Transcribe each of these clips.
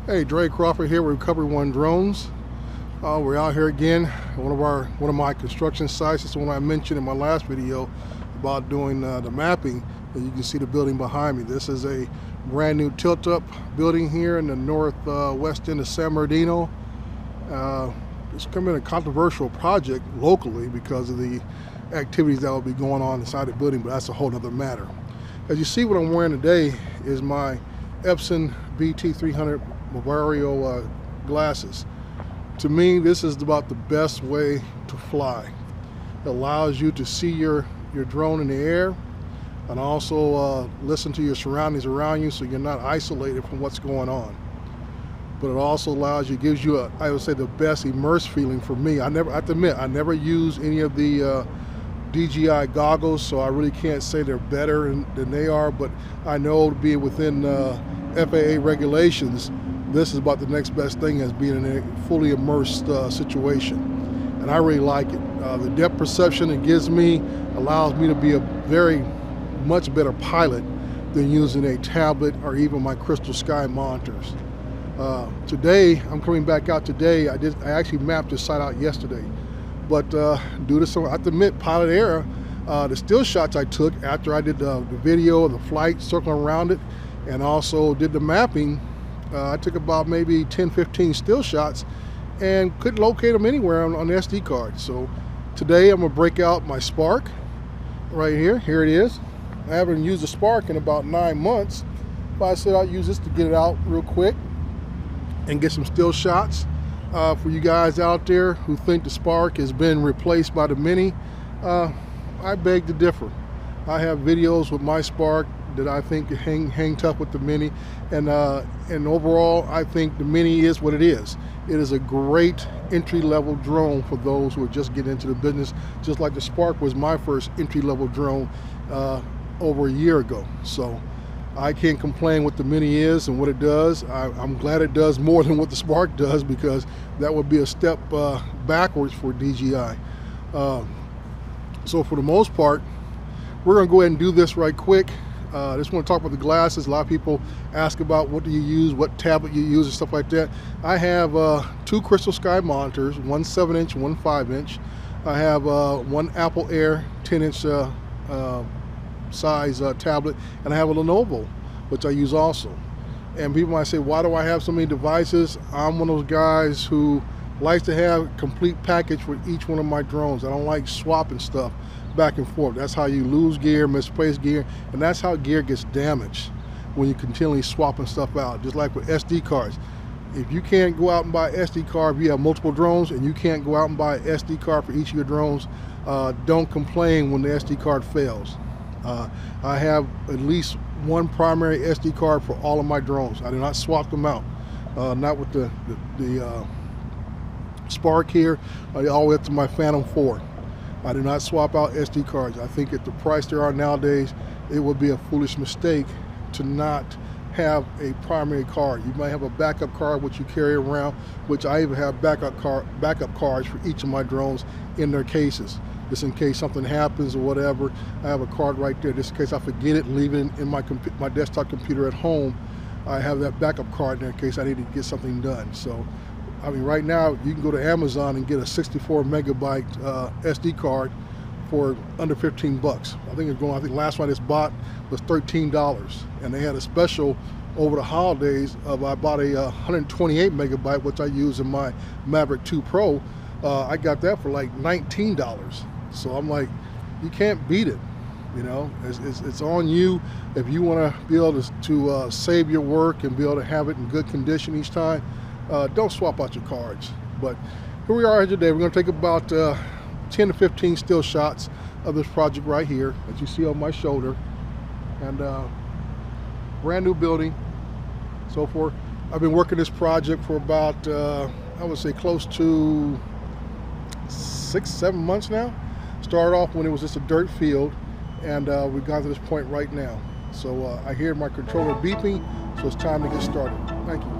Hey, Dre Crawford here with Recovery One Drones. We're out here again at one of my construction sites. It's the one I mentioned in my last video about doing the mapping, and you can see the building behind me. This is a brand new tilt-up building here in the northwest end of San Bernardino. It's becoming a controversial project locally because of the activities that will be going on inside the building, but that's a whole other matter. As you see, what I'm wearing today is my Epson Bt 300 Vario glasses. To me, this is about the best way to fly. It allows you to see your drone in the air and also listen to your surroundings around you so you're not isolated from what's going on. But it also allows you, gives you I would say the best immersed feeling for me. I have to admit, I never use any of the DJI goggles, so I really can't say they're better than they are, but I know to be within FAA regulations, this is about the next best thing as being in a fully immersed situation. And I really like it. The depth perception it gives me allows me to be a very much better pilot than using a tablet or even my Crystal Sky monitors. Today, I'm coming back out today. I actually mapped this site out yesterday. But due to some, I have to admit, pilot error, the still shots I took after I did the video of the flight circling around it and also did the mapping, I took about maybe 10-15 still shots and couldn't locate them anywhere on the SD card. So today I'm gonna break out my Spark right here. Here it is. I haven't used the Spark in about 9 months, but I said I'd use this to get it out real quick and get some still shots. For you guys out there who think the Spark has been replaced by the Mini, I beg to differ. I have videos with my Spark that I think hang tough with the Mini, and overall I think the Mini is what it is. It is a great entry-level drone for those who are just getting into the business, just like the Spark was my first entry-level drone over a year ago. So I can't complain what the Mini is and what it does. I'm glad it does more than what the Spark does, because that would be a step backwards for DJI. So for the most part, we're gonna go ahead and do this right quick. I just want to talk about the glasses. A lot of people ask about what do you use, what tablet you use and stuff like that. I have two Crystal Sky monitors, one 7-inch, one 5-inch. I have one Apple Air 10-inch size tablet, and I have a Lenovo, which I use also. And people might say, why do I have so many devices? I'm one of those guys who likes to have a complete package for each one of my drones. I don't like swapping stuff back and forth. That's how you lose gear, misplace gear, and that's how gear gets damaged when you continually swapping stuff out. Just like with SD cards. If you can't go out and buy an SD card, if you have multiple drones and you can't go out and buy an SD card for each of your drones, don't complain when the SD card fails. I have at least one primary SD card for all of my drones. I do not swap them out. Not with the Spark here, all the way up to my Phantom 4. I do not swap out SD cards. I think at the price there are nowadays, it would be a foolish mistake to not have a primary card. You might have a backup card which you carry around, which I even have backup cards for each of my drones in their cases. Just in case something happens or whatever, I have a card right there. Just in case I forget it, leave it in my desktop computer at home, I have that backup card in case I need to get something done. So, I mean, right now you can go to Amazon and get a 64 megabyte SD card for under 15 bucks. I think last one I just bought was $13, and they had a special over the holidays of I bought a 128 megabyte, which I use in my Maverick 2 Pro. I got that for like $19. So I'm like, you can't beat it. You know, it's on you. If you want to be able to save your work and be able to have it in good condition each time, don't swap out your cards. But here we are today. We're going to take about 10 to 15 still shots of this project right here, as you see on my shoulder. And brand new building, so forth. I've been working this project for about, I would say close to 6-7 months now. Started off when it was just a dirt field, and we've got to this point right now. So I hear my controller beeping, so it's time to get started. Thank you.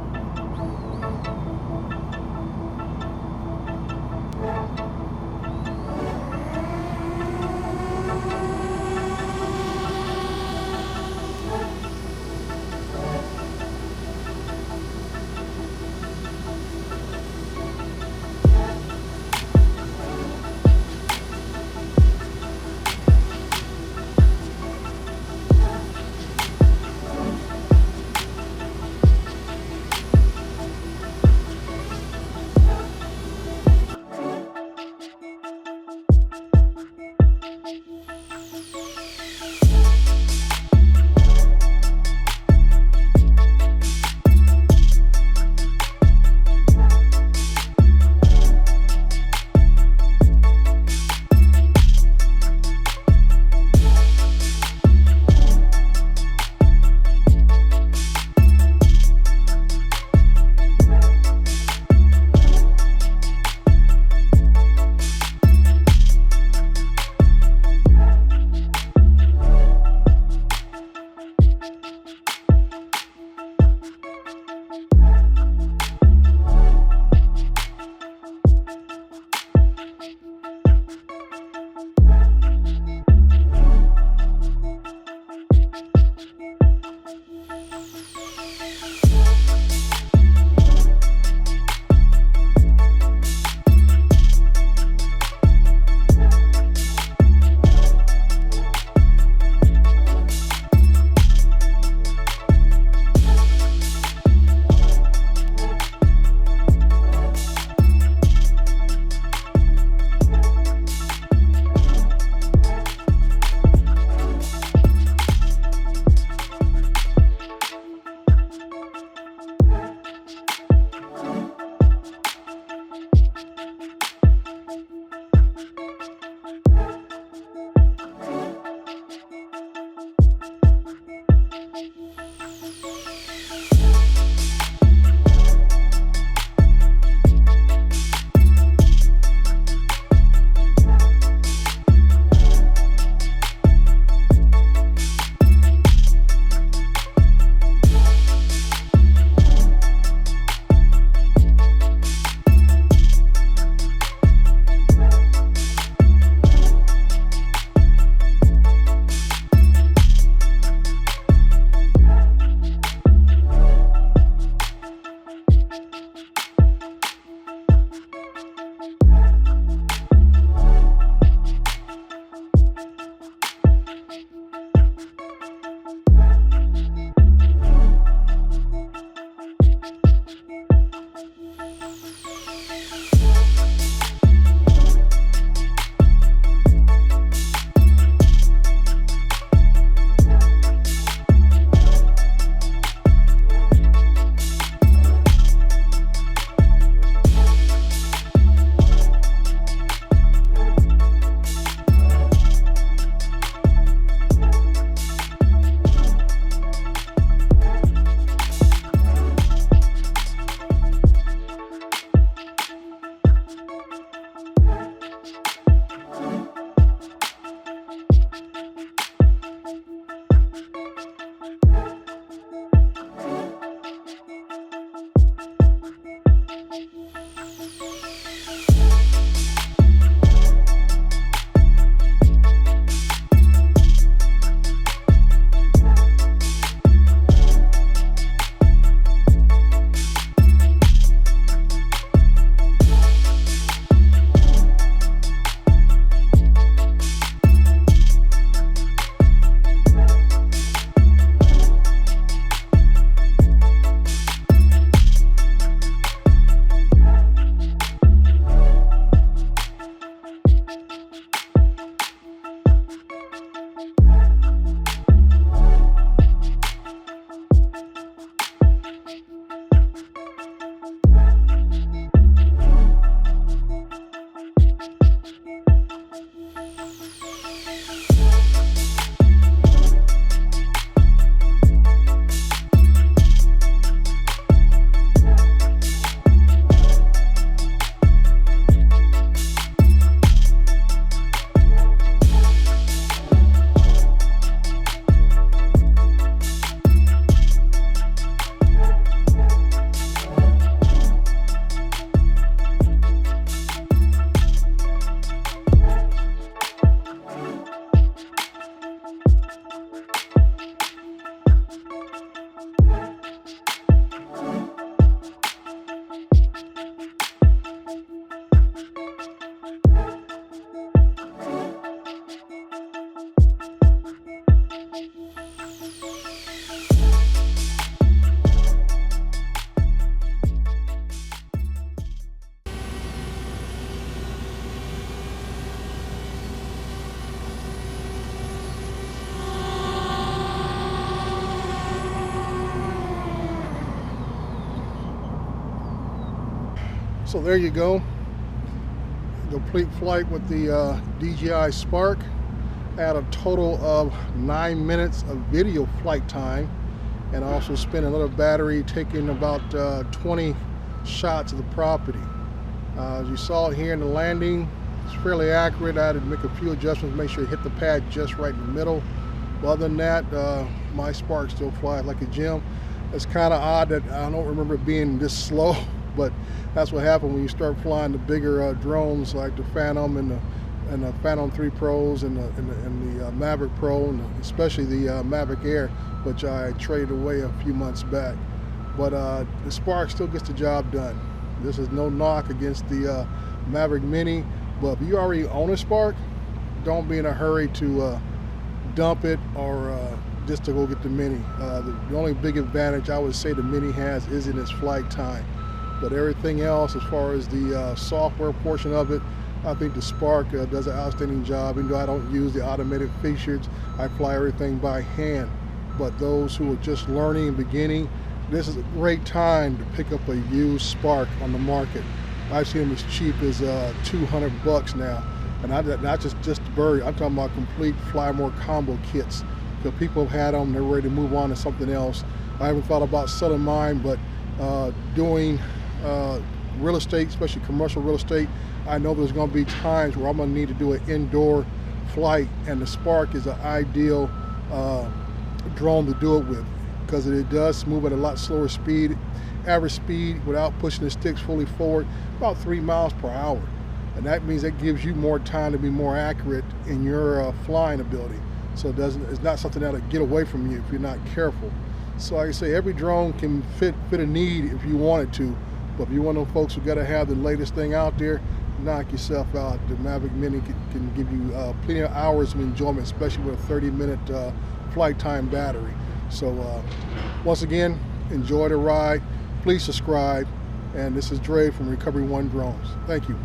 So there you go. Complete flight with the DJI Spark. Had a total of 9 minutes of video flight time, and also spent another battery taking about 20 shots of the property. As you saw here in the landing, it's fairly accurate. I had to make a few adjustments to make sure it hit the pad just right in the middle. But other than that, my Spark still flies like a gem. It's kind of odd that I don't remember it being this slow, but that's what happened when you start flying the bigger drones like the Phantom and the Phantom 3 Pros and the Maverick Pro, and especially the Maverick Air, which I traded away a few months back. But the Spark still gets the job done. This is no knock against the Maverick Mini, but if you already own a Spark, don't be in a hurry to dump it or just to go get the Mini. The only big advantage I would say the Mini has is in its flight time. But everything else, as far as the software portion of it, I think the Spark does an outstanding job. Even though I don't use the automated features, I fly everything by hand. But those who are just learning and beginning, this is a great time to pick up a used Spark on the market. I've seen them as cheap as $200 now. And not just the bird, I'm talking about complete Fly More combo kits. So people have had them, they're ready to move on to something else. I haven't thought about selling mine, but doing real estate, especially commercial real estate, I know there's going to be times where I'm going to need to do an indoor flight, and the Spark is an ideal drone to do it with, because it does move at a lot slower speed, average speed without pushing the sticks fully forward, about 3 miles per hour. And that means that gives you more time to be more accurate in your flying ability. So it's not something that'll get away from you if you're not careful. So like I say, every drone can fit a need if you want it to. But if you're one of those folks who got to have the latest thing out there, knock yourself out. The Maverick Mini can give you plenty of hours of enjoyment, especially with a 30-minute flight time battery. So once again, enjoy the ride. Please subscribe. And this is Dre from Recovery One Drones. Thank you.